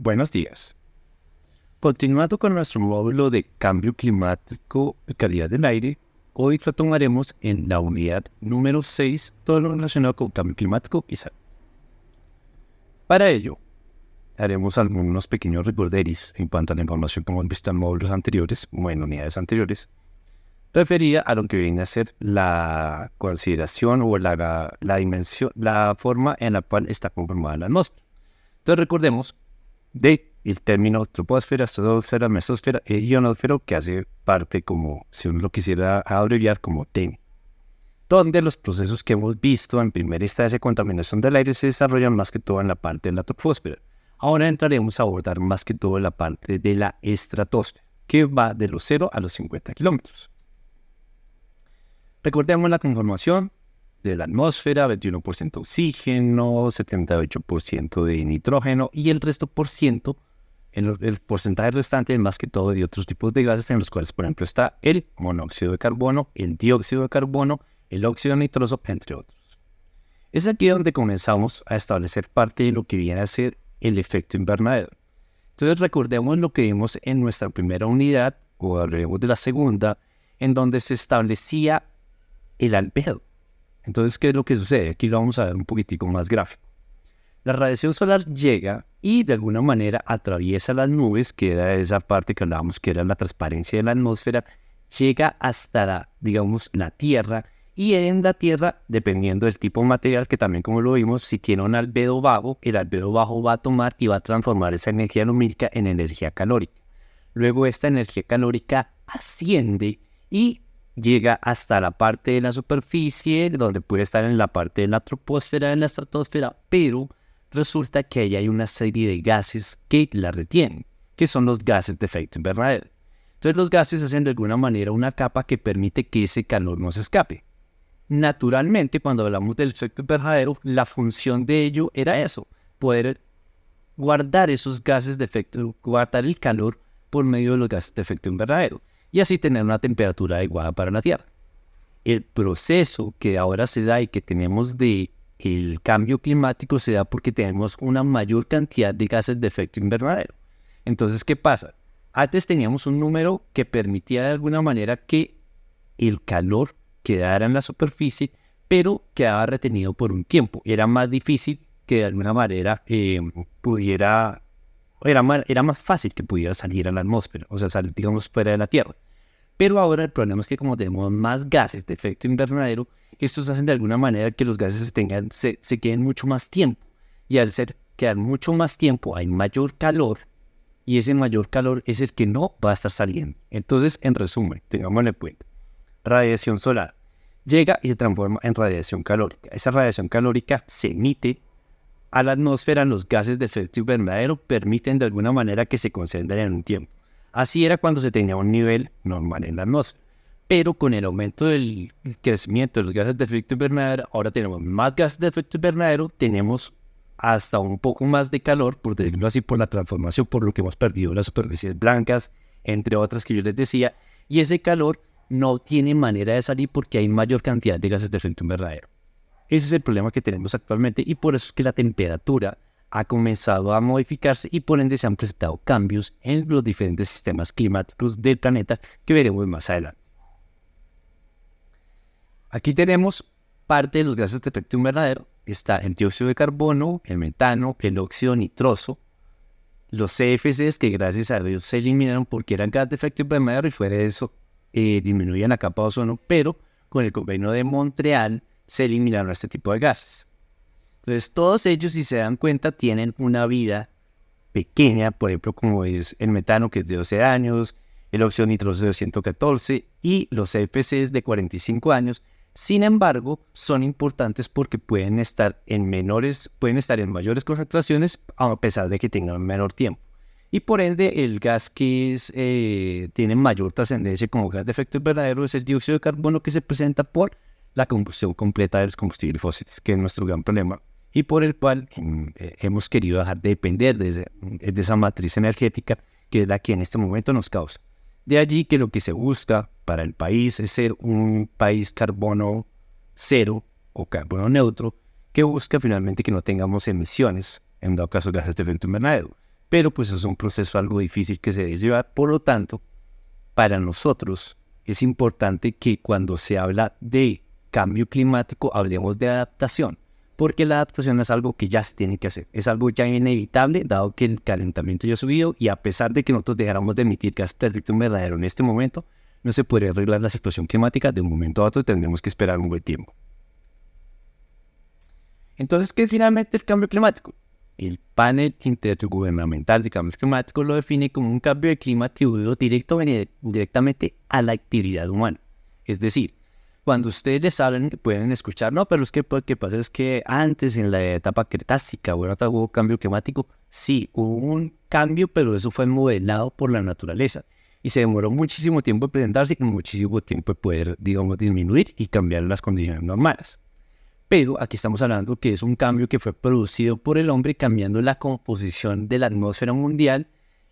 Buenos días. Continuando con nuestro módulo de cambio climático y calidad del aire, hoy retomaremos en la unidad número 6 todo lo relacionado con cambio climático y salud. Para ello, haremos algunos pequeños recorderis en cuanto a la información que hemos visto en módulos anteriores o en unidades anteriores, referida a lo que viene a ser la consideración o la dimensión, la forma en la cual está conformada la atmósfera. Entonces recordemos el término troposfera, estratosfera, mesosfera e ionosfera, que hace parte, como si uno lo quisiera abreviar, como TEM, donde los procesos que hemos visto en primera instancia de contaminación del aire se desarrollan más que todo en la parte de la troposfera. Ahora entraremos a abordar más que todo la parte de la estratosfera, que va de los 0 a los 50 kilómetros. Recordemos la conformación de la atmósfera: 21% oxígeno, 78% de nitrógeno y el resto por ciento, el porcentaje restante es más que todo de otros tipos de gases, en los cuales, por ejemplo, está el monóxido de carbono, el dióxido de carbono, el óxido nitroso, entre otros. Es aquí donde comenzamos a establecer parte de lo que viene a ser el efecto invernadero. Entonces recordemos lo que vimos en nuestra primera unidad, o hablaremos de la segunda, en donde se establecía el albedo. Entonces, ¿qué es lo que sucede? Aquí lo vamos a ver un poquitico más gráfico. La radiación solar llega y de alguna manera atraviesa las nubes, que era esa parte que hablábamos que era la transparencia de la atmósfera, llega hasta la Tierra, y en la Tierra, dependiendo del tipo de material, que también como lo vimos, si tiene un albedo bajo, el albedo bajo va a tomar y va a transformar esa energía lumínica en energía calórica. Luego esta energía calórica asciende y llega hasta la parte de la superficie, donde puede estar en la parte de la troposfera, en la estratosfera, pero resulta que ahí hay una serie de gases que la retienen, que son los gases de efecto invernadero. Entonces los gases hacen de alguna manera una capa que permite que ese calor no se escape. Naturalmente, cuando hablamos del efecto invernadero, la función de ello era eso, poder guardar esos gases de efecto, guardar el calor por medio de los gases de efecto invernadero, y así tener una temperatura adecuada para la Tierra. El proceso que ahora se da y que tenemos de el cambio climático se da porque tenemos una mayor cantidad de gases de efecto invernadero. Entonces, ¿qué pasa? Antes teníamos un número que permitía de alguna manera que el calor quedara en la superficie, pero quedaba retenido por un tiempo. Era más difícil que de alguna manera era más fácil que pudiera salir a la atmósfera, o sea, salir, digamos, fuera de la Tierra. Pero ahora el problema es que como tenemos más gases de efecto invernadero, estos hacen de alguna manera que los gases se queden mucho más tiempo. Y al quedar mucho más tiempo hay mayor calor, y ese mayor calor es el que no va a estar saliendo. Entonces, en resumen, tengámoslo en cuenta. Radiación solar llega y se transforma en radiación calórica. Esa radiación calórica se emite a la atmósfera. Los gases de efecto invernadero permiten de alguna manera que se concentren en un tiempo. Así era cuando se tenía un nivel normal en la atmósfera. Pero con el aumento del crecimiento de los gases de efecto invernadero, ahora tenemos más gases de efecto invernadero, tenemos hasta un poco más de calor, por decirlo así, por la transformación, por lo que hemos perdido las superficies blancas, entre otras que yo les decía, y ese calor no tiene manera de salir porque hay mayor cantidad de gases de efecto invernadero. Ese es el problema que tenemos actualmente, y por eso es que la temperatura ha comenzado a modificarse y por ende se han presentado cambios en los diferentes sistemas climáticos del planeta que veremos más adelante. Aquí tenemos parte de los gases de efecto invernadero. Está el dióxido de carbono, el metano, el óxido nitroso, los CFCs, que gracias a Dios se eliminaron porque eran gases de efecto invernadero y fuera de eso disminuían la capa de ozono, pero con el convenio de Montreal se eliminaron este tipo de gases. Entonces todos ellos, si se dan cuenta, tienen una vida pequeña, por ejemplo como es el metano, que es de 12 años, el óxido nitroso de 114 y los CFCs de 45 años. Sin embargo, son importantes porque pueden estar en mayores concentraciones a pesar de que tengan menor tiempo. Y por ende, el gas que tiene mayor trascendencia como gas de efecto invernadero es el dióxido de carbono, que se presenta por la combustión completa de los combustibles fósiles, que es nuestro gran problema, y por el cual hemos querido dejar de depender de esa matriz energética que es la que en este momento nos causa. De allí que lo que se busca para el país es ser un país carbono cero o carbono neutro, que busca finalmente que no tengamos emisiones, en dado caso gases de efecto invernadero. pero pues es un proceso algo difícil que se debe llevar. Por lo tanto, para nosotros es importante que cuando se habla de cambio climático hablemos de adaptación, porque la adaptación es algo que ya se tiene que hacer, es algo ya inevitable dado que el calentamiento ya ha subido y a pesar de que nosotros dejáramos de emitir gas de efecto invernadero en este momento, no se podría arreglar la situación climática de un momento a otro, tendremos que esperar un buen tiempo. Entonces, ¿qué es finalmente el cambio climático? El panel intergubernamental de cambio climático lo define como un cambio de clima atribuido directamente a la actividad humana. Es decir, cuando ustedes les hablan, pueden escuchar, no, pero es que lo que pasa es que antes, en la etapa cretácica, bueno, hubo cambio climático. Sí, hubo un cambio, pero eso fue modelado por la naturaleza. Y se demoró muchísimo tiempo en presentarse y muchísimo tiempo en poder, digamos, disminuir y cambiar las condiciones normales. Pero aquí estamos hablando que es un cambio que fue producido por el hombre cambiando la composición de la atmósfera mundial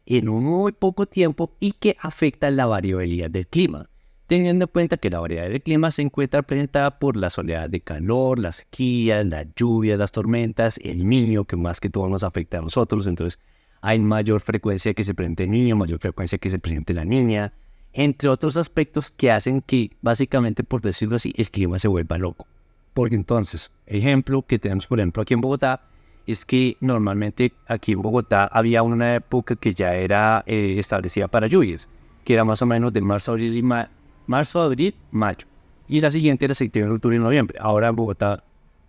en un muy poco tiempo y que afecta la variabilidad del clima, teniendo en cuenta que la variedad del clima se encuentra representada por las oleadas de calor, las sequías, las lluvias, las tormentas, el niño, que más que todo nos afecta a nosotros. Entonces hay mayor frecuencia que se presente el niño, mayor frecuencia que se presente la niña, entre otros aspectos que hacen que, básicamente, por decirlo así, el clima se vuelva loco. Porque entonces, ejemplo que tenemos por ejemplo aquí en Bogotá, es que normalmente aquí en Bogotá había una época que ya era establecida para lluvias, que era más o menos de marzo, abril, mayo. Y la siguiente era septiembre, octubre y noviembre. Ahora en Bogotá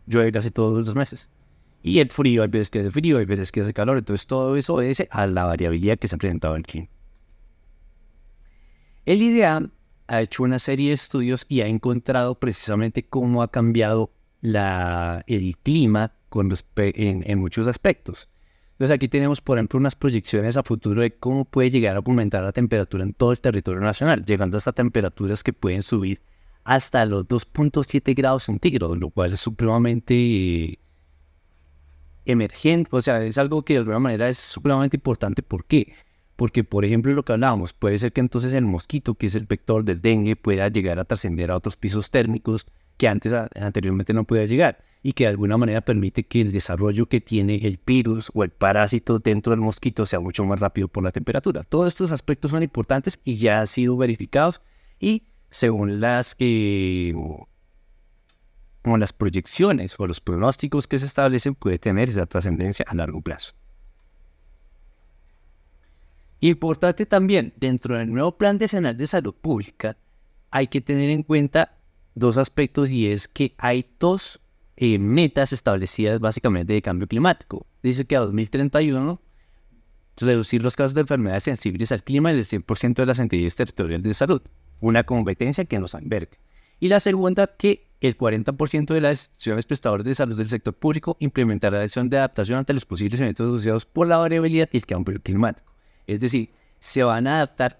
llueve casi todos los meses. Y el frío, hay veces que hace frío, hay veces que hace calor. Entonces todo eso obedece a la variabilidad que se ha presentado en el clima. El IDEAM ha hecho una serie de estudios y ha encontrado precisamente cómo ha cambiado el clima en muchos aspectos. Entonces aquí tenemos, por ejemplo, unas proyecciones a futuro de cómo puede llegar a aumentar la temperatura en todo el territorio nacional, llegando hasta temperaturas que pueden subir hasta los 2.7 grados centígrados, lo cual es supremamente emergente, o sea, es algo que de alguna manera es supremamente importante. ¿Por qué? Porque, por ejemplo, lo que hablábamos, puede ser que entonces el mosquito, que es el vector del dengue, pueda llegar a trascender a otros pisos térmicos que anteriormente no podía llegar y que de alguna manera permite que el desarrollo que tiene el virus o el parásito dentro del mosquito sea mucho más rápido por la temperatura. Todos estos aspectos son importantes y ya han sido verificados y según las proyecciones o los pronósticos que se establecen, puede tener esa trascendencia a largo plazo. Importante también, dentro del nuevo Plan Nacional de Salud Pública, hay que tener en cuenta dos aspectos, y es que hay dos metas establecidas básicamente de cambio climático. Dice que a 2031 reducir los casos de enfermedades sensibles al clima del 100% de las entidades territoriales de salud, una competencia que nos alberga. Y la segunda, que el 40% de las instituciones prestadoras de salud del sector público implementará la acción de adaptación ante los posibles eventos asociados por la variabilidad y el cambio climático. Es decir, se van a adaptar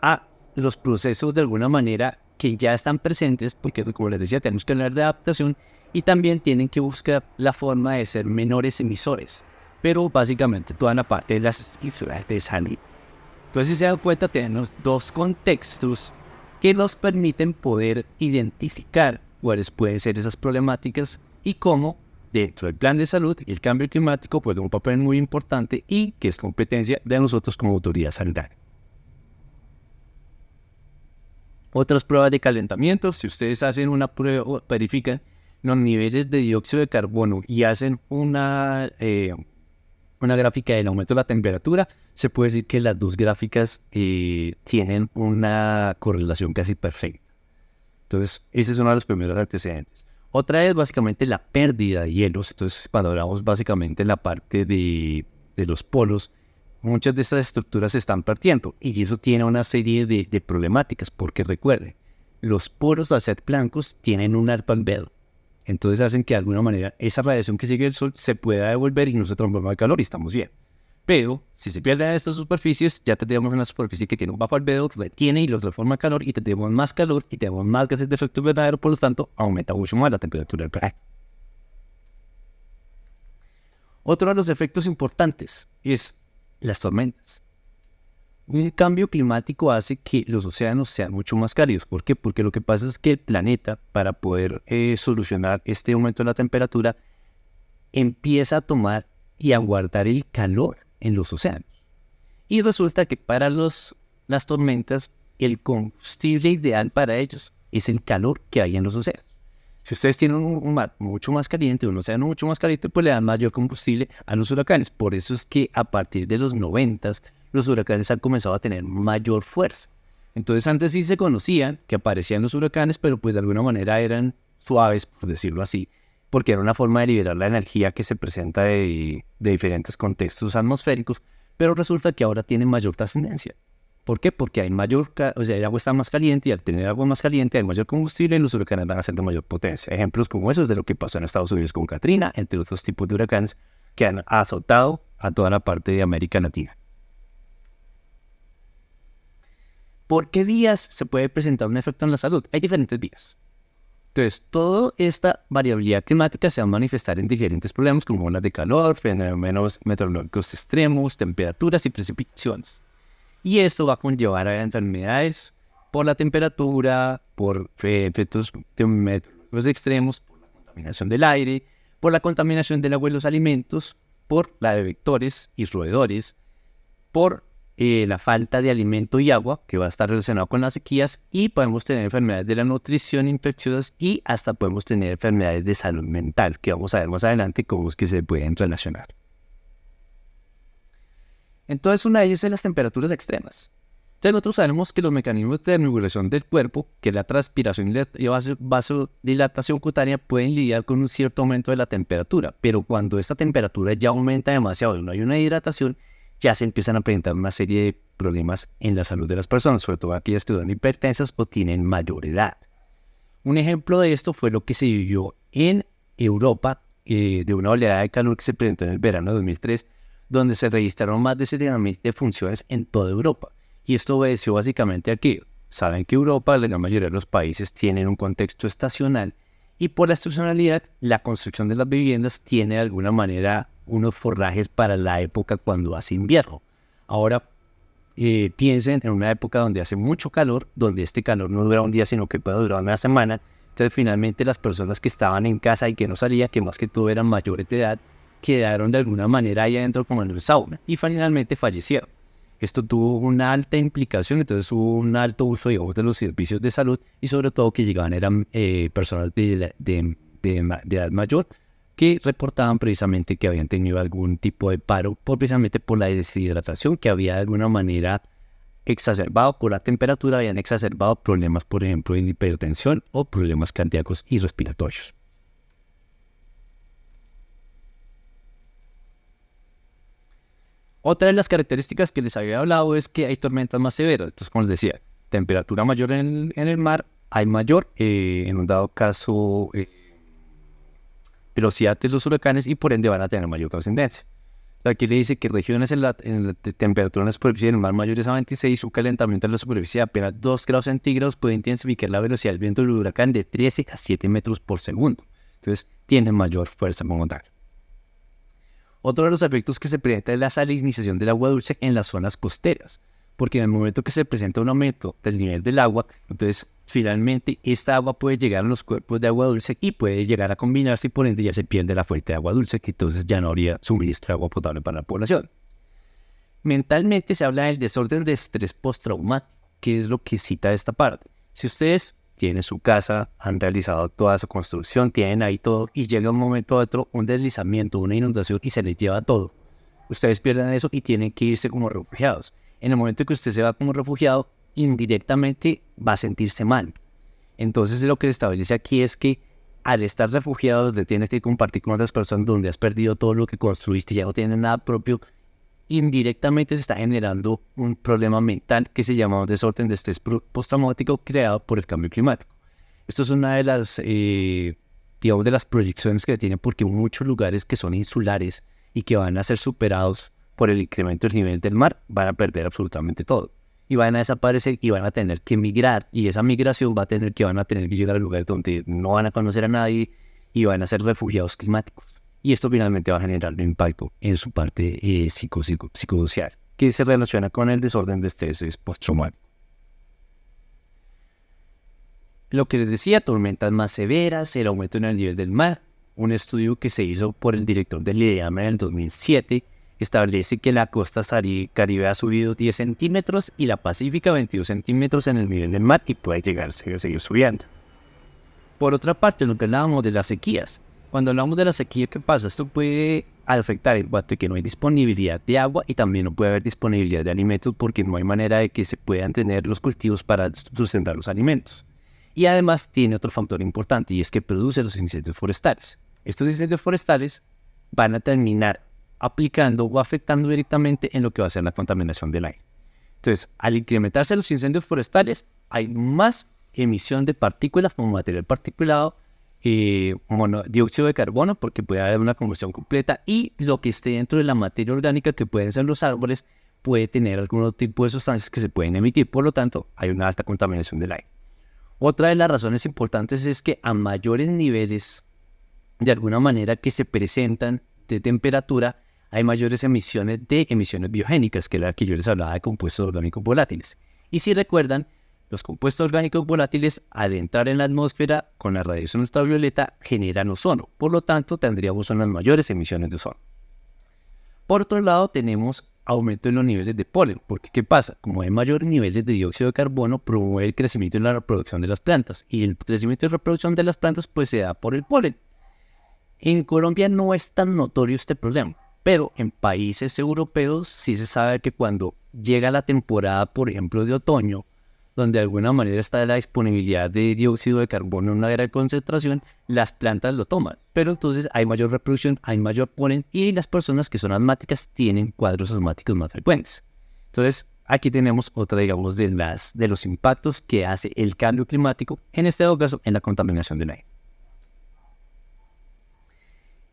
a los procesos de alguna manera que ya están presentes, porque como les decía, tenemos que hablar de adaptación y también tienen que buscar la forma de ser menores emisores, pero básicamente toda la parte de las instituciones de salud. Entonces, si se dan cuenta, tenemos dos contextos que nos permiten poder identificar cuáles pueden ser esas problemáticas y cómo dentro del plan de salud el cambio climático juega un papel muy importante y que es competencia de nosotros como autoridad sanitaria. Otras pruebas de calentamiento: si ustedes hacen una prueba, verifican los niveles de dióxido de carbono y hacen una gráfica del aumento de la temperatura, se puede decir que las dos gráficas tienen una correlación casi perfecta. Entonces, ese es uno de los primeros antecedentes. Otra es básicamente la pérdida de hielos. Entonces, cuando hablamos básicamente de la parte de los polos, muchas de estas estructuras se están perdiendo y eso tiene una serie de problemáticas, porque recuerden, los polos al ser blancos tienen un alto albedo. Entonces hacen que de alguna manera esa radiación que llegue del sol se pueda devolver y no se transforma en calor y estamos bien. Pero si se pierden estas superficies, ya tendríamos una superficie que tiene un bajo albedo, retiene y los transforma en calor y tendríamos más calor y tenemos más gases de efecto invernadero, por lo tanto aumenta mucho más la temperatura del planeta. Otro de los efectos importantes es las tormentas. Un cambio climático hace que los océanos sean mucho más cálidos. ¿Por qué? Porque lo que pasa es que el planeta, para poder solucionar este aumento de la temperatura, empieza a tomar y a guardar el calor en los océanos. Y resulta que para las tormentas, el combustible ideal para ellos es el calor que hay en los océanos. Si ustedes tienen un mar mucho más caliente, un océano mucho más caliente, pues le dan mayor combustible a los huracanes. Por eso es que a partir de los 90, los huracanes han comenzado a tener mayor fuerza. Entonces antes sí se conocían que aparecían los huracanes, pero pues de alguna manera eran suaves, por decirlo así, porque era una forma de liberar la energía que se presenta de diferentes contextos atmosféricos, pero resulta que ahora tienen mayor trascendencia. ¿Por qué? Porque hay el agua está más caliente y al tener agua más caliente hay mayor combustible y los huracanes van a ser de mayor potencia. Ejemplos como esos de lo que pasó en Estados Unidos con Katrina, entre otros tipos de huracanes que han azotado a toda la parte de América Latina. ¿Por qué vías se puede presentar un efecto en la salud? Hay diferentes vías. Entonces, toda esta variabilidad climática se va a manifestar en diferentes problemas como olas de calor, fenómenos meteorológicos extremos, temperaturas y precipitaciones. Y esto va a conllevar a enfermedades por la temperatura, por efectos meteorológicos extremos, por la contaminación del aire, por la contaminación del agua y los alimentos, por la de vectores y roedores, por la falta de alimento y agua, que va a estar relacionado con las sequías, y podemos tener enfermedades de la nutrición infecciosas y hasta podemos tener enfermedades de salud mental, que vamos a ver más adelante cómo es que se pueden relacionar. Entonces una de ellas es las temperaturas extremas. Entonces nosotros sabemos que los mecanismos de termorregulación del cuerpo, que la transpiración y vasodilatación cutánea, pueden lidiar con un cierto aumento de la temperatura, pero cuando esta temperatura ya aumenta demasiado y no hay una hidratación, ya se empiezan a presentar una serie de problemas en la salud de las personas, sobre todo aquellas que son hipertensas o tienen mayor edad. Un ejemplo de esto fue lo que se vivió en Europa, de una oleada de calor que se presentó en el verano de 2003, donde se registraron más de 70.000 defunciones en toda Europa. Y esto obedeció básicamente a que saben que Europa, la mayoría de los países, tienen un contexto estacional, y por la estacionalidad, la construcción de las viviendas tiene de alguna manera unos forrajes para la época cuando hace invierno. Ahora, piensen en una época donde hace mucho calor, donde este calor no dura un día, sino que puede durar una semana. Entonces, finalmente, las personas que estaban en casa y que no salían, que más que todo eran mayores de edad, quedaron de alguna manera ahí adentro como en el sauna y finalmente fallecieron. Esto tuvo una alta implicación, entonces hubo un alto uso, digamos, de los servicios de salud y sobre todo que llegaban eran personas de edad mayor que reportaban precisamente que habían tenido algún tipo de paro precisamente por la deshidratación que había de alguna manera exacerbado por la temperatura, habían exacerbado problemas, por ejemplo, de hipertensión o problemas cardíacos y respiratorios. Otra de las características que les había hablado es que hay tormentas más severas. Entonces, como les decía, temperatura mayor en el mar, hay mayor, en un dado caso, velocidad de los huracanes y por ende van a tener mayor trascendencia. O sea, aquí le dice que regiones en la temperatura en la superficie del mar mayores a 26, un calentamiento de la superficie de apenas 2 grados centígrados puede intensificar la velocidad del viento del huracán de 13 a 7 metros por segundo. Entonces, tiene mayor fuerza como tal. Otro de los efectos que se presenta es la salinización del agua dulce en las zonas costeras, porque en el momento que se presenta un aumento del nivel del agua, entonces finalmente esta agua puede llegar a los cuerpos de agua dulce y puede llegar a combinarse y por ende ya se pierde la fuente de agua dulce, que entonces ya no habría suministro de agua potable para la población. Mentalmente se habla del desorden de estrés postraumático, que es lo que cita esta parte. Si ustedes tienen su casa, han realizado toda su construcción, tienen ahí todo y llega un momento a otro, un deslizamiento, una inundación y se les lleva todo. Ustedes pierden eso y tienen que irse como refugiados. En el momento que usted se va como refugiado, indirectamente va a sentirse mal. Entonces lo que se establece aquí es que al estar refugiado, donde tienes que compartir con otras personas, donde has perdido todo lo que construiste, ya no tienes nada propio, indirectamente se está generando un problema mental que se llama un desorden de estrés postraumático creado por el cambio climático. Esto es una de las, digamos, de las proyecciones que tiene, porque muchos lugares que son insulares y que van a ser superados por el incremento del nivel del mar van a perder absolutamente todo y van a desaparecer y van a tener que migrar, y esa migración van a tener que llegar a lugares donde no van a conocer a nadie y van a ser refugiados climáticos. Y esto finalmente va a generar un impacto en su parte psicosocial, que se relaciona con el desorden de estrés postraumático. Lo que les decía, tormentas más severas, el aumento en el nivel del mar. Un estudio que se hizo por el director del IDEAM en el 2007 establece que la costa Caribe ha subido 10 centímetros y la Pacífica 22 centímetros en el nivel del mar y puede llegar a seguir subiendo. Por otra parte, lo que hablábamos de las sequías. Cuando hablamos de la sequía, ¿qué pasa? Esto puede afectar en cuanto a que no hay disponibilidad de agua y también no puede haber disponibilidad de alimentos porque no hay manera de que se puedan tener los cultivos para sustentar los alimentos. Y además tiene otro factor importante y es que produce los incendios forestales. Estos incendios forestales van a terminar aplicando o afectando directamente en lo que va a ser la contaminación del aire. Entonces, al incrementarse los incendios forestales, hay más emisión de partículas como material particulado, dióxido de carbono, porque puede haber una combustión completa, y lo que esté dentro de la materia orgánica, que pueden ser los árboles, puede tener algún tipo de sustancias que se pueden emitir. Por lo tanto, hay una alta contaminación del aire. Otra de las razones importantes es que a mayores niveles, de alguna manera, que se presentan de temperatura, hay mayores emisiones biogénicas, que era la que yo les hablaba de compuestos orgánicos volátiles. Y si recuerdan, los compuestos orgánicos volátiles, al entrar en la atmósfera con la radiación ultravioleta, generan ozono. Por lo tanto, tendríamos unas mayores emisiones de ozono. Por otro lado, tenemos aumento en los niveles de polen, porque ¿qué pasa? Como hay mayores niveles de dióxido de carbono, promueve el crecimiento y la reproducción de las plantas. Y el crecimiento y reproducción de las plantas pues se da por el polen. En Colombia no es tan notorio este problema, pero en países europeos sí se sabe que cuando llega la temporada, por ejemplo, de otoño, donde de alguna manera está la disponibilidad de dióxido de carbono en una gran concentración, las plantas lo toman. Pero entonces hay mayor reproducción, hay mayor polen y las personas que son asmáticas tienen cuadros asmáticos más frecuentes. Entonces, aquí tenemos otra, digamos, de los impactos que hace el cambio climático, en este caso, en la contaminación del aire.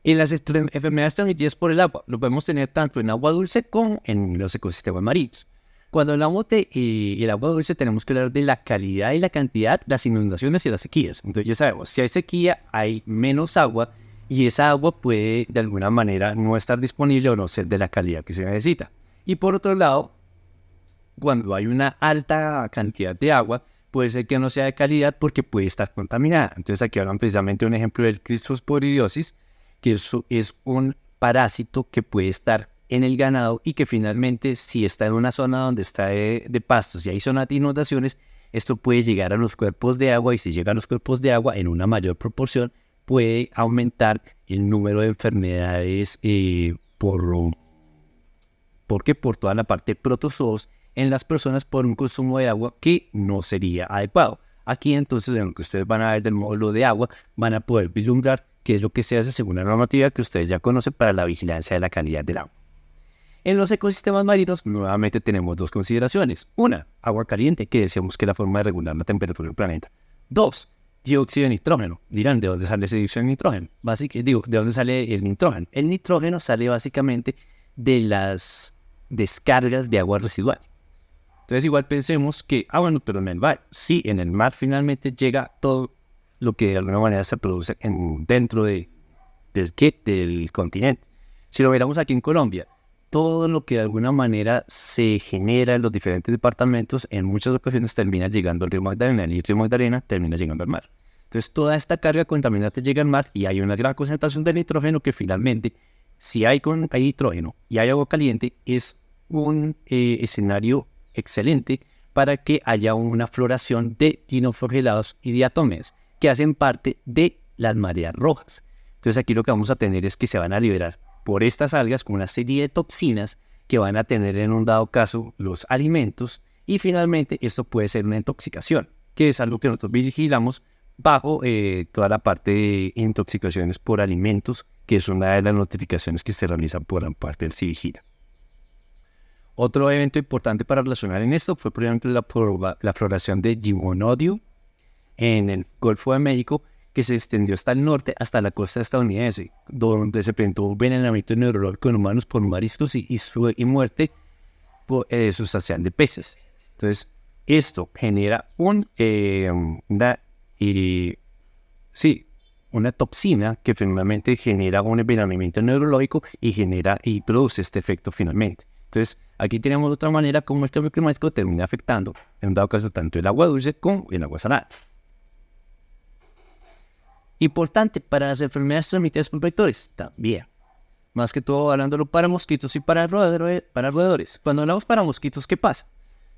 En las enfermedades transmitidas por el agua, lo podemos tener tanto en agua dulce como en los ecosistemas marinos. Cuando hablamos de el agua dulce, tenemos que hablar de la calidad y la cantidad, las inundaciones y las sequías. Entonces ya sabemos, si hay sequía, hay menos agua y esa agua puede de alguna manera no estar disponible o no ser de la calidad que se necesita. Y por otro lado, cuando hay una alta cantidad de agua, puede ser que no sea de calidad porque puede estar contaminada. Entonces aquí hablan precisamente un ejemplo del cristosporidiosis, que eso es un parásito que puede estar en el ganado y que finalmente, si está en una zona donde está de pastos y hay zonas de inundaciones, esto puede llegar a los cuerpos de agua y si llega a los cuerpos de agua en una mayor proporción, puede aumentar el número de enfermedades por toda la parte de protozoos en las personas por un consumo de agua que no sería adecuado. Aquí entonces, en lo que ustedes van a ver del módulo de agua, van a poder vislumbrar qué es lo que se hace según la normativa que ustedes ya conocen para la vigilancia de la calidad del agua. En los ecosistemas marinos, nuevamente tenemos dos consideraciones. Una, agua caliente, que decíamos que es la forma de regular la temperatura del planeta. Dos, dióxido de nitrógeno. Dirán, ¿de dónde sale ese dióxido de nitrógeno? ¿De dónde sale el nitrógeno? El nitrógeno sale básicamente de las descargas de agua residual. Entonces igual pensemos que, bueno, pero en el mar, sí, en el mar finalmente llega todo lo que de alguna manera se produce dentro del continente. Si lo miramos aquí en Colombia, todo lo que de alguna manera se genera en los diferentes departamentos, en muchas ocasiones termina llegando al río Magdalena, y el río Magdalena termina llegando al mar. Entonces toda esta carga contaminante llega al mar y hay una gran concentración de nitrógeno que finalmente, si hay nitrógeno y hay agua caliente, es un escenario excelente para que haya una floración de dinoflagelados y diatomeas que hacen parte de las mareas rojas. Entonces aquí lo que vamos a tener es que se van a liberar por estas algas con una serie de toxinas que van a tener en un dado caso los alimentos y finalmente esto puede ser una intoxicación, que es algo que nosotros vigilamos bajo toda la parte de intoxicaciones por alimentos, que es una de las notificaciones que se realizan por parte del CIVIGILA. Otro evento importante para relacionar en esto fue, por ejemplo, la floración de Gymnodium en el Golfo de México, que se extendió hasta el norte, hasta la costa estadounidense, donde se presentó un envenenamiento neurológico en humanos por mariscos y muerte sustancial de peces. Entonces, esto genera una toxina que finalmente genera un envenenamiento neurológico y produce este efecto finalmente. Entonces, aquí tenemos otra manera como el cambio climático termina afectando, en un dado caso, tanto el agua dulce como el agua salada. Importante para las enfermedades transmitidas por vectores, también. más que todo hablándolo para mosquitos y para roedores. Cuando hablamos para mosquitos, ¿qué pasa?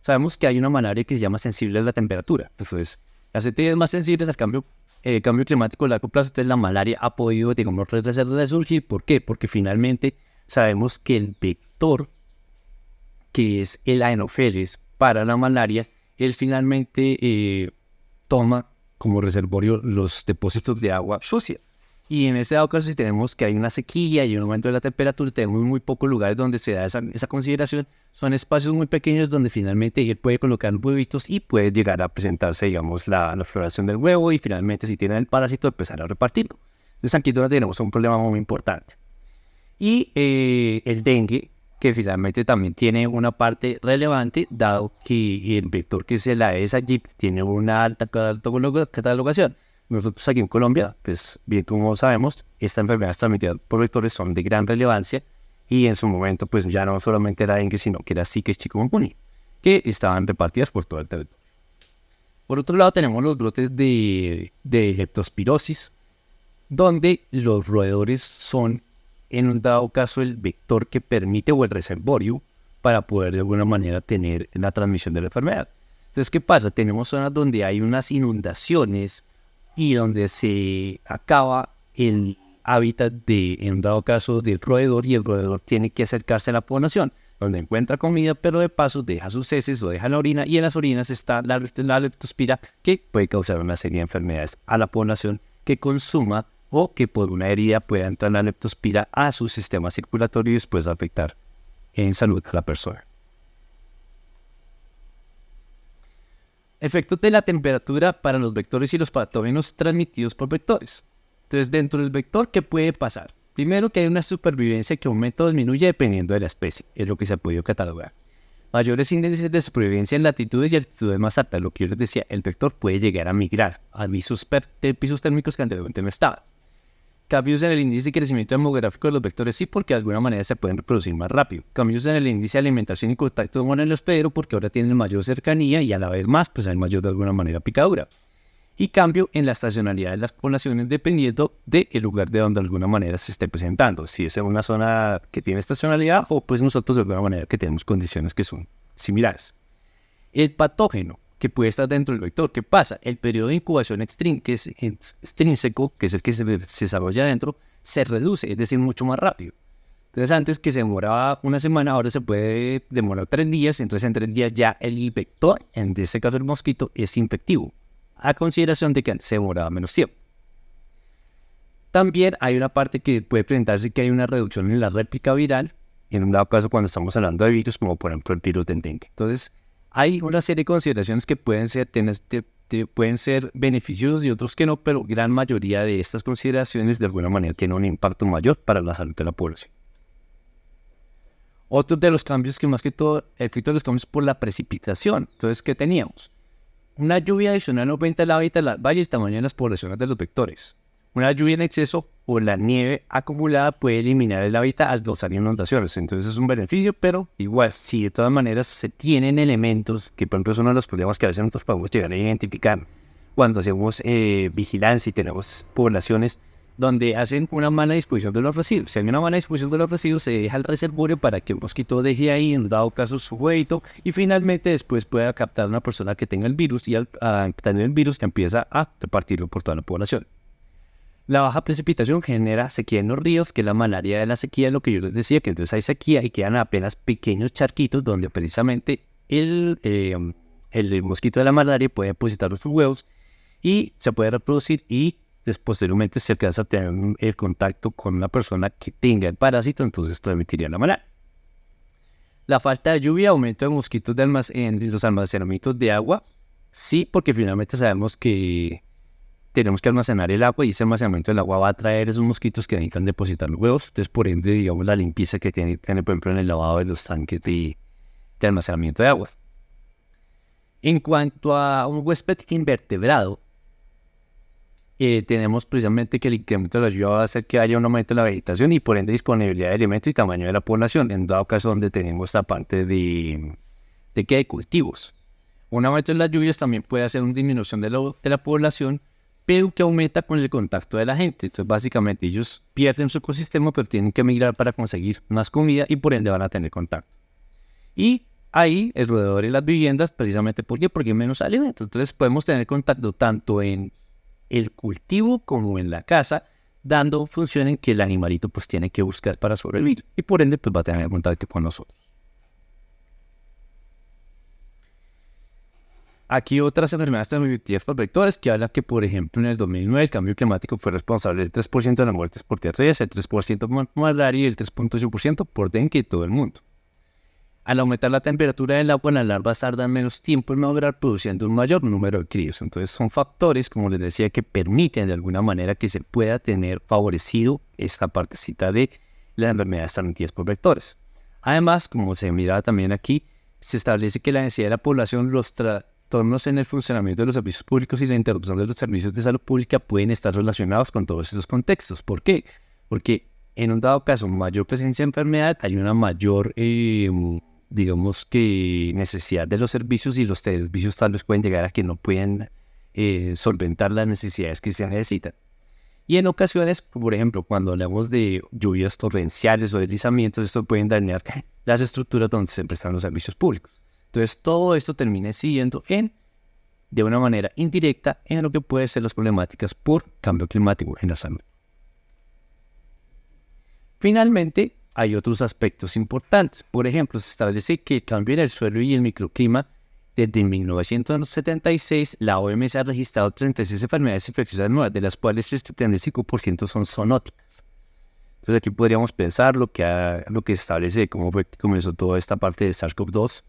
Sabemos que hay una malaria que se llama sensible a la temperatura. Entonces, las actividades más sensibles al cambio climático a largo plazo, entonces la malaria ha podido, digamos, resurgir. ¿Por qué? Porque finalmente sabemos que el vector, que es el Anopheles para la malaria, él finalmente toma como reservorio los depósitos de agua sucia. Y en ese dado caso, si tenemos que hay una sequía y un aumento de la temperatura, tenemos muy pocos lugares donde se da esa consideración. Son espacios muy pequeños donde finalmente él puede colocar los huevitos y puede llegar a presentarse, digamos, la floración del huevo y finalmente, si tiene el parásito, empezar a repartirlo. Entonces aquí es donde tenemos un problema muy importante. Y el dengue, que finalmente también tiene una parte relevante, dado que el vector que es el Aedes aegypti tiene una alta catalogación. Nosotros aquí en Colombia, pues bien como sabemos, estas enfermedades transmitidas por vectores son de gran relevancia y en su momento pues ya no solamente era dengue, sino que era zika y chikungunya, que estaban repartidas por todo el territorio. Por otro lado tenemos los brotes de leptospirosis, donde los roedores son en un dado caso el vector que permite o el reservorio para poder de alguna manera tener la transmisión de la enfermedad. Entonces, ¿qué pasa? Tenemos zonas donde hay unas inundaciones y donde se acaba el hábitat en un dado caso del roedor y el roedor tiene que acercarse a la población, donde encuentra comida, pero de paso deja sus heces o deja la orina y en las orinas está la leptospira que puede causar una serie de enfermedades a la población que consuma o que por una herida pueda entrar la leptospira a su sistema circulatorio y después afectar en salud a la persona. Efectos de la temperatura para los vectores y los patógenos transmitidos por vectores. Entonces, dentro del vector, ¿qué puede pasar? Primero, que hay una supervivencia que aumenta o disminuye dependiendo de la especie, es lo que se ha podido catalogar. Mayores índices de supervivencia en latitudes y altitudes más altas, lo que yo les decía, el vector puede llegar a migrar a pisos térmicos que anteriormente no estaban. Cambios en el índice de crecimiento demográfico de los vectores, sí, porque de alguna manera se pueden reproducir más rápido. Cambios en el índice de alimentación y contacto con el hospedero, porque ahora tienen mayor cercanía y a la vez más, pues hay mayor de alguna manera picadura. Y cambio en la estacionalidad de las poblaciones dependiendo del lugar de donde de alguna manera se esté presentando. Si es en una zona que tiene estacionalidad o pues nosotros de alguna manera que tenemos condiciones que son similares. El patógeno que puede estar dentro del vector. ¿Qué pasa? El periodo de incubación extrínseco, que es el que se desarrolla adentro, se reduce, es decir, mucho más rápido. Entonces, antes que se demoraba una semana, ahora se puede demorar 3 días. Entonces, en 3 días ya el vector, en este caso el mosquito, es infectivo, a consideración de que antes se demoraba menos tiempo. También hay una parte que puede presentarse que hay una reducción en la réplica viral, en un dado caso cuando estamos hablando de virus, como por ejemplo el virus del dengue. Entonces, hay una serie de consideraciones que pueden ser beneficiosas y otros que no, pero gran mayoría de estas consideraciones de alguna manera tienen un impacto mayor para la salud de la población. Otro de los cambios que más que todo, el efecto de los cambios por la precipitación. Entonces, ¿qué teníamos? Una lluvia adicional aumenta el hábitat larval y el tamaño de las poblaciones de los vectores. Una lluvia en exceso o la nieve acumulada puede eliminar el hábitat al causar inundaciones. Entonces es un beneficio, pero igual, si de todas maneras se tienen elementos, que por ejemplo es uno de los problemas que a veces nosotros podemos llegar a identificar cuando hacemos vigilancia y tenemos poblaciones donde hacen una mala disposición de los residuos. Si hay una mala disposición de los residuos, se deja el reservorio para que el mosquito deje ahí, en dado caso, su huevito y finalmente después pueda captar a una persona que tenga el virus y al tener el virus que empieza a repartirlo por toda la población. La baja precipitación genera sequía en los ríos, que es la malaria de la sequía, lo que yo les decía, que entonces hay sequía y quedan apenas pequeños charquitos donde precisamente el mosquito de la malaria puede depositar sus huevos y se puede reproducir y posteriormente se alcanza a tener el contacto con una persona que tenga el parásito, entonces transmitiría la malaria. La falta de lluvia, aumento de mosquitos en los almacenamientos de agua, sí, porque finalmente sabemos que tenemos que almacenar el agua y ese almacenamiento del agua va a traer esos mosquitos que necesitan depositar los huevos. Entonces, por ende, digamos, la limpieza que tiene por ejemplo, en el lavado de los tanques de almacenamiento de agua. En cuanto a un huésped invertebrado, tenemos precisamente que el incremento de la lluvia va a hacer que haya un aumento de la vegetación y por ende disponibilidad de alimentos y tamaño de la población, en dado caso donde tenemos la parte de cultivos. Un aumento de las lluvias también puede hacer una disminución de la población pero que aumenta con el contacto de la gente. Entonces, básicamente, ellos pierden su ecosistema, pero tienen que migrar para conseguir más comida y por ende van a tener contacto. Y ahí, alrededor de las viviendas, precisamente ¿por qué? Porque hay menos alimento. Entonces, podemos tener contacto tanto en el cultivo como en la casa, dando función en que el animalito pues tiene que buscar para sobrevivir y por ende pues va a tener contacto con nosotros. Aquí otras enfermedades transmitidas por vectores que hablan que, por ejemplo, en el 2009 el cambio climático fue responsable del 3% de las muertes por diarrea, el 3% por malaria y el 3.8% por dengue en todo el mundo. Al aumentar la temperatura del agua, las larvas tardan menos tiempo en madurar, produciendo un mayor número de críos. Entonces son factores, como les decía, que permiten de alguna manera que se pueda tener favorecido esta partecita de las enfermedades transmitidas por vectores. Además, como se mira también aquí, se establece que la densidad de la población, los trastornos en el funcionamiento de los servicios públicos y la interrupción de los servicios de salud pública pueden estar relacionados con todos estos contextos. ¿Por qué? Porque en un dado caso, mayor presencia de enfermedad, hay una mayor, digamos que necesidad de los servicios y los servicios tal vez pueden llegar a que no pueden solventar las necesidades que se necesitan. Y en ocasiones, por ejemplo, cuando hablamos de lluvias torrenciales o deslizamientos, esto pueden dañar las estructuras donde se prestan los servicios públicos. Entonces, todo esto termina incidiendo de una manera indirecta en lo que pueden ser las problemáticas por cambio climático en la salud. Finalmente, hay otros aspectos importantes. Por ejemplo, se establece que el cambio en el suelo y el microclima, desde 1976, la OMS ha registrado 36 enfermedades infecciosas nuevas, de las cuales el 75% son zoonóticas. Entonces aquí podríamos pensar lo que se establece, cómo fue que comenzó toda esta parte de SARS-CoV-2,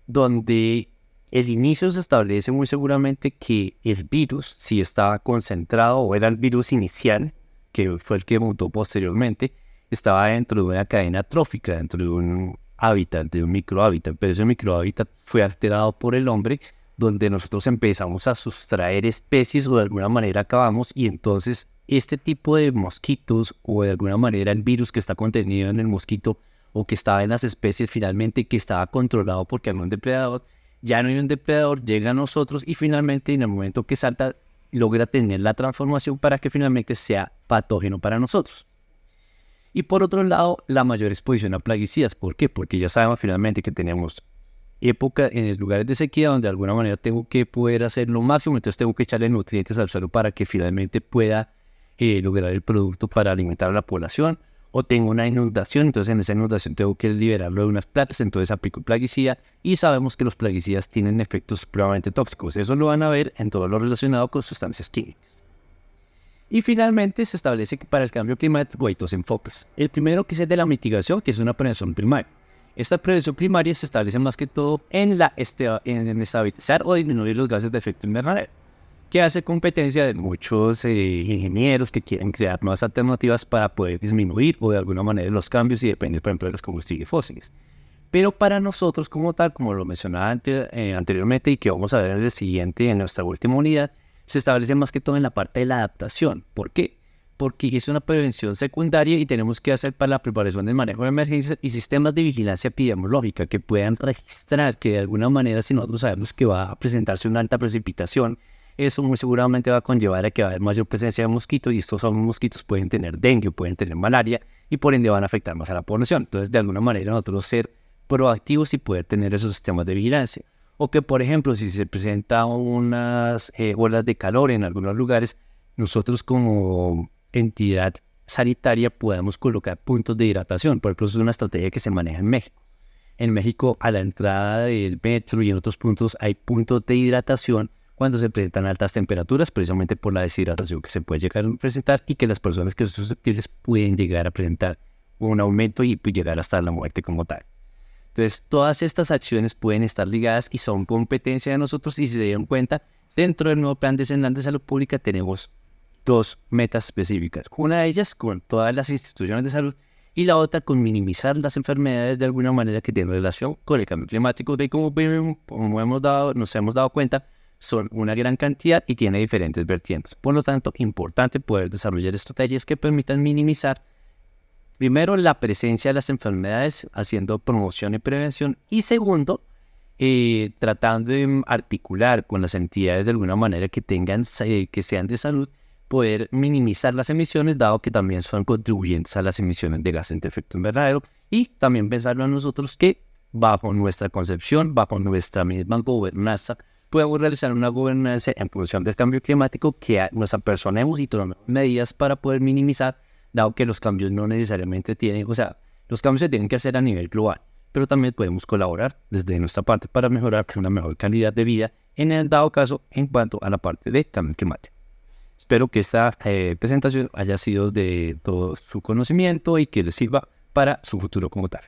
donde el inicio se establece muy seguramente que el virus, si estaba concentrado o era el virus inicial, que fue el que mutó posteriormente, estaba dentro de una cadena trófica, dentro de un hábitat, de un microhábitat, pero ese microhábitat fue alterado por el hombre, donde nosotros empezamos a sustraer especies o de alguna manera acabamos, y entonces este tipo de mosquitos o de alguna manera el virus que está contenido en el mosquito o que estaba en las especies finalmente que estaba controlado porque había un depredador, ya no hay un depredador, llega a nosotros y finalmente en el momento que salta logra tener la transformación para que finalmente sea patógeno para nosotros. Y por otro lado, la mayor exposición a plaguicidas. ¿Por qué? Porque ya sabemos finalmente que tenemos época en lugares de sequía donde de alguna manera tengo que poder hacer lo máximo, entonces tengo que echarle nutrientes al suelo para que finalmente pueda lograr el producto para alimentar a la población. O tengo una inundación, entonces en esa inundación tengo que liberarlo de unas plagas, entonces aplico plaguicida y sabemos que los plaguicidas tienen efectos supremamente tóxicos. Eso lo van a ver en todo lo relacionado con sustancias químicas. Y finalmente se establece que para el cambio climático hay dos enfoques. El primero que es el de la mitigación, que es una prevención primaria. Esta prevención primaria se establece más que todo en estabilizar o disminuir los gases de efecto invernadero, que hace competencia de muchos ingenieros que quieren crear nuevas alternativas para poder disminuir o de alguna manera los cambios y depender, por ejemplo, de los combustibles fósiles. Pero para nosotros como tal, como lo mencionaba anteriormente y que vamos a ver en el siguiente, en nuestra última unidad, se establece más que todo en la parte de la adaptación. ¿Por qué? Porque es una prevención secundaria y tenemos que hacer para la preparación del manejo de emergencias y sistemas de vigilancia epidemiológica que puedan registrar que de alguna manera, si nosotros sabemos que va a presentarse una alta precipitación, eso muy seguramente va a conllevar a que va a haber mayor presencia de mosquitos y estos mosquitos pueden tener dengue, pueden tener malaria y por ende van a afectar más a la población. Entonces, de alguna manera nosotros ser proactivos y poder tener esos sistemas de vigilancia. O que, por ejemplo, si se presentan unas olas de calor en algunos lugares, nosotros como entidad sanitaria podemos colocar puntos de hidratación. Por ejemplo, es una estrategia que se maneja en México. En México, a la entrada del metro y en otros puntos hay puntos de hidratación cuando se presentan altas temperaturas, precisamente por la deshidratación que se puede llegar a presentar y que las personas que son susceptibles pueden llegar a presentar un aumento y llegar hasta la muerte como tal. Entonces, todas estas acciones pueden estar ligadas y son competencia de nosotros y si se dieron cuenta, dentro del nuevo Plan Decenal de Salud Pública tenemos dos metas específicas. Una de ellas con todas las instituciones de salud y la otra con minimizar las enfermedades de alguna manera que tienen relación con el cambio climático, que como nos hemos dado cuenta, son una gran cantidad y tiene diferentes vertientes. Por lo tanto, importante poder desarrollar estrategias que permitan minimizar primero la presencia de las enfermedades haciendo promoción y prevención y segundo, tratando de articular con las entidades de alguna manera que tengan, que sean de salud, poder minimizar las emisiones, dado que también son contribuyentes a las emisiones de gases de efecto invernadero, y también pensarlo a nosotros que bajo nuestra concepción, bajo nuestra misma gobernanza, podemos realizar una gobernanza en función del cambio climático que nos apersonemos y tomemos medidas para poder minimizar, dado que los cambios no necesariamente tienen, o sea, los cambios se tienen que hacer a nivel global, pero también podemos colaborar desde nuestra parte para mejorar una mejor calidad de vida en el dado caso en cuanto a la parte de cambio climático. Espero que esta presentación haya sido de todo su conocimiento y que les sirva para su futuro como tal.